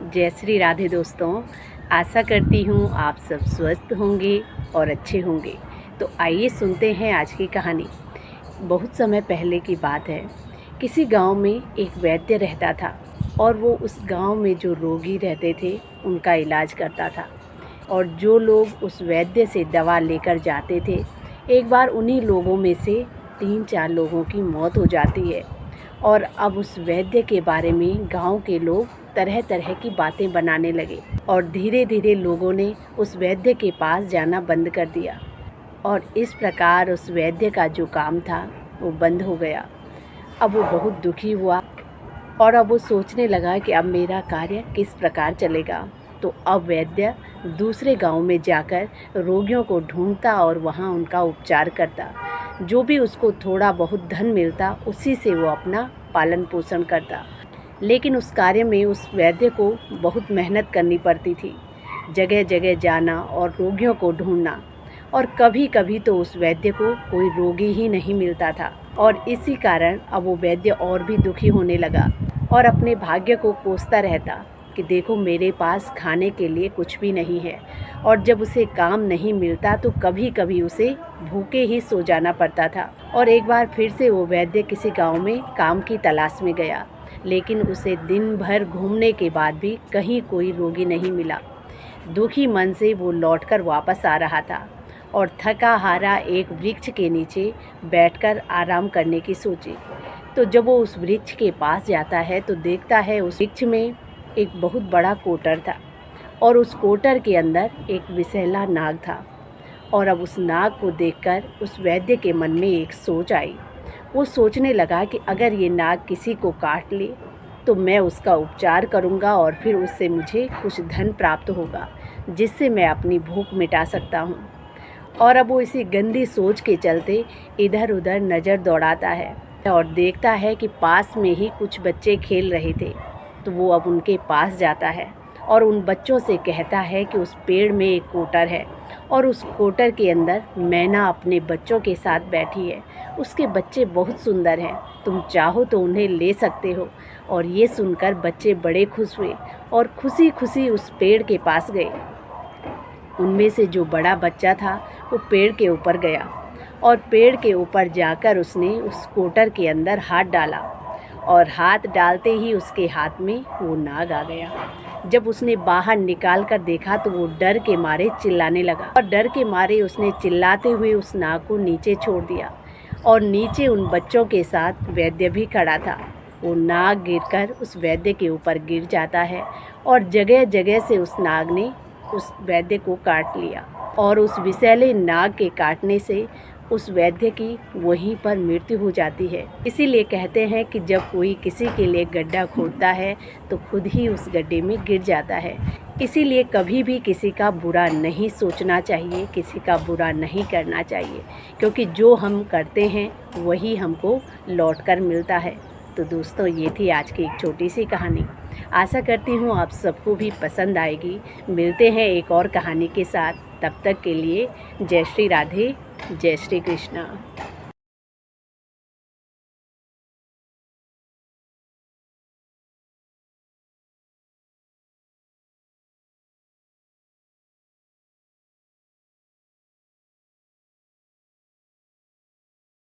जय श्री राधे दोस्तों। आशा करती हूँ आप सब स्वस्थ होंगे और अच्छे होंगे। तो आइए सुनते हैं आज की कहानी। बहुत समय पहले की बात है। किसी गांव में एक वैद्य रहता था और वो उस गांव में जो रोगी रहते थे उनका इलाज करता था। और जो लोग उस वैद्य से दवा लेकर जाते थे, एक बार उन्हीं लोगों में से 3-4 लोगों की मौत हो जाती है। और अब उस वैद्य के बारे में गांव के लोग तरह तरह की बातें बनाने लगे और धीरे धीरे लोगों ने उस वैद्य के पास जाना बंद कर दिया। और इस प्रकार उस वैद्य का जो काम था वो बंद हो गया। अब वो बहुत दुखी हुआ और अब वो सोचने लगा कि अब मेरा कार्य किस प्रकार चलेगा। तो अब वैद्य दूसरे गांव में जाकर रोगियों को ढूंढता और वहां उनका उपचार करता। जो भी उसको थोड़ा बहुत धन मिलता उसी से वो अपना पालन पोषण करता। लेकिन उस कार्य में उस वैद्य को बहुत मेहनत करनी पड़ती थी, जगह जगह जाना और रोगियों को ढूंढना। और कभी कभी तो उस वैद्य को कोई रोगी ही नहीं मिलता था। और इसी कारण अब वो वैद्य और भी दुखी होने लगा और अपने भाग्य को कोसता रहता कि देखो मेरे पास खाने के लिए कुछ भी नहीं है। और जब उसे काम नहीं मिलता तो कभी कभी उसे भूखे ही सो जाना पड़ता था। और एक बार फिर से वो वैद्य किसी गांव में काम की तलाश में गया, लेकिन उसे दिन भर घूमने के बाद भी कहीं कोई रोगी नहीं मिला। दुखी मन से वो लौटकर वापस आ रहा था और थका हारा एक वृक्ष के नीचे बैठकर आराम करने की सोची। तो जब वो उस वृक्ष के पास जाता है तो देखता है उस वृक्ष में एक बहुत बड़ा कोटर था और उस कोटर के अंदर एक विषैला नाग था। और अब उस नाग को देखकर उस वैद्य के मन में एक सोच आई। वो सोचने लगा कि अगर ये नाग किसी को काट ले तो मैं उसका उपचार करूँगा और फिर उससे मुझे कुछ धन प्राप्त होगा, जिससे मैं अपनी भूख मिटा सकता हूँ। और अब वो इसी गंदी सोच के चलते इधर उधर नज़र दौड़ाता है और देखता है कि पास में ही कुछ बच्चे खेल रहे थे। तो वो अब उनके पास जाता है और उन बच्चों से कहता है कि उस पेड़ में एक कोटर है और उस कोटर के अंदर मैना अपने बच्चों के साथ बैठी है। उसके बच्चे बहुत सुंदर हैं, तुम चाहो तो उन्हें ले सकते हो। और ये सुनकर बच्चे बड़े खुश हुए और खुशी खुशी उस पेड़ के पास गए। उनमें से जो बड़ा बच्चा था वो पेड़ के ऊपर गया और पेड़ के ऊपर जाकर उसने उस कोटर के अंदर हाथ डाला और हाथ डालते ही उसके हाथ में वो नाग आ गया। जब उसने बाहर निकाल कर देखा तो वो डर के मारे चिल्लाने लगा और डर के मारे उसने चिल्लाते हुए उस नाग को नीचे छोड़ दिया। और नीचे उन बच्चों के साथ वैद्य भी खड़ा था। वो नाग गिरकर उस वैद्य के ऊपर गिर जाता है और जगह जगह से उस नाग ने उस वैद्य को काट लिया। और उस विषैले नाग के काटने से उस वैद्य की वहीं पर मृत्यु हो जाती है। इसीलिए कहते हैं कि जब कोई किसी के लिए गड्ढा खोदता है तो खुद ही उस गड्ढे में गिर जाता है। इसीलिए कभी भी किसी का बुरा नहीं सोचना चाहिए, किसी का बुरा नहीं करना चाहिए, क्योंकि जो हम करते हैं वही हमको लौट कर मिलता है। तो दोस्तों, ये थी आज की एक छोटी सी कहानी। आशा करती हूँ आप सबको भी पसंद आएगी। मिलते हैं एक और कहानी के साथ। तब तक के लिए जय श्री राधे, जय श्री कृष्णा।